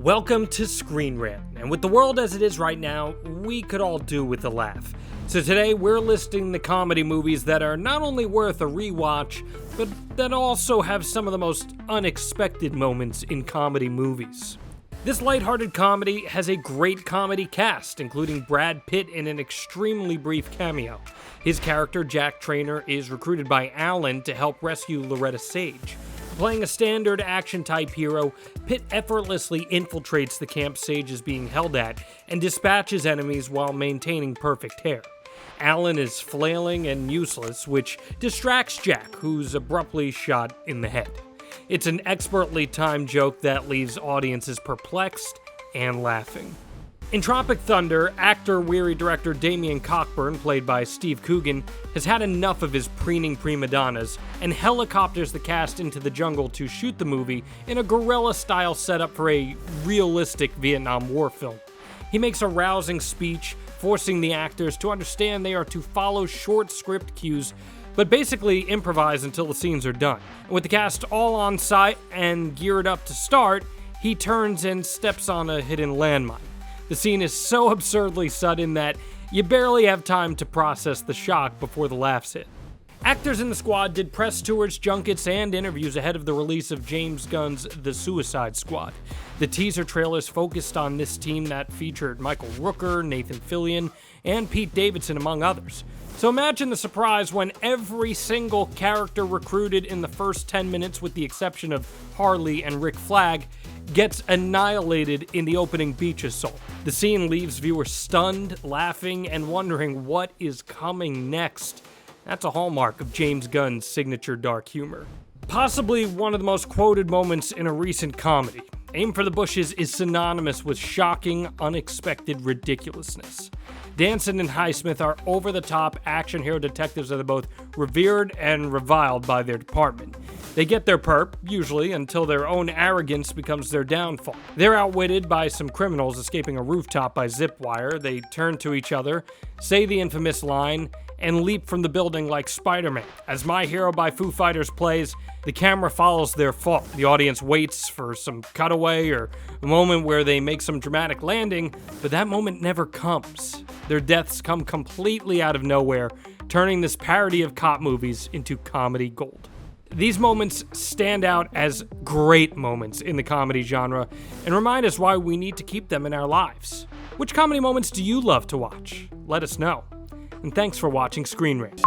Welcome to ScreenRant, and with the world as it is right now, we could all do with a laugh. So today we're listing the comedy movies that are not only worth a rewatch, but that also have some of the most unexpected moments in comedy movies. This lighthearted comedy has a great comedy cast, including Brad Pitt in an extremely brief cameo. His character, Jack Trainer, is recruited by Alan to help rescue Loretta Sage. Playing a standard action-type hero, Pitt effortlessly infiltrates the camp Sage is being held at and dispatches enemies while maintaining perfect hair. Alan is flailing and useless, which distracts Jack, who's abruptly shot in the head. It's an expertly timed joke that leaves audiences perplexed and laughing. In Tropic Thunder, actor-weary director Damien Cockburn, played by Steve Coogan, has had enough of his preening prima donnas and helicopters the cast into the jungle to shoot the movie in a guerrilla-style setup for a realistic Vietnam War film. He makes a rousing speech, forcing the actors to understand they are to follow short script cues, but basically improvise until the scenes are done. And with the cast all on site and geared up to start, he turns and steps on a hidden landmine. The scene is so absurdly sudden that you barely have time to process the shock before the laughs hit. Actors in the squad did press tours, junkets, and interviews ahead of the release of James Gunn's The Suicide Squad. The teaser trailers focused on this team that featured Michael Rooker, Nathan Fillion, and Pete Davidson, among others. So imagine the surprise when every single character recruited in the first 10 minutes, with the exception of Harley and Rick Flag, gets annihilated in the opening beach assault. The scene leaves viewers stunned, laughing, and wondering what is coming next. That's a hallmark of James Gunn's signature dark humor. Possibly one of the most quoted moments in a recent comedy. Aim for the Bushes is synonymous with shocking, unexpected ridiculousness. Danson and Highsmith are over-the-top action hero detectives that are both revered and reviled by their department. They get their perp, usually, until their own arrogance becomes their downfall. They're outwitted by some criminals escaping a rooftop by zip wire. They turn to each other, say the infamous line, and leap from the building like Spider-Man. As My Hero by Foo Fighters plays, the camera follows their fall. The audience waits for some cutaway or a moment where they make some dramatic landing, but that moment never comes. Their deaths come completely out of nowhere, turning this parody of cop movies into comedy gold. These moments stand out as great moments in the comedy genre and remind us why we need to keep them in our lives. Which comedy moments do you love to watch? Let us know. And thanks for watching ScreenRant.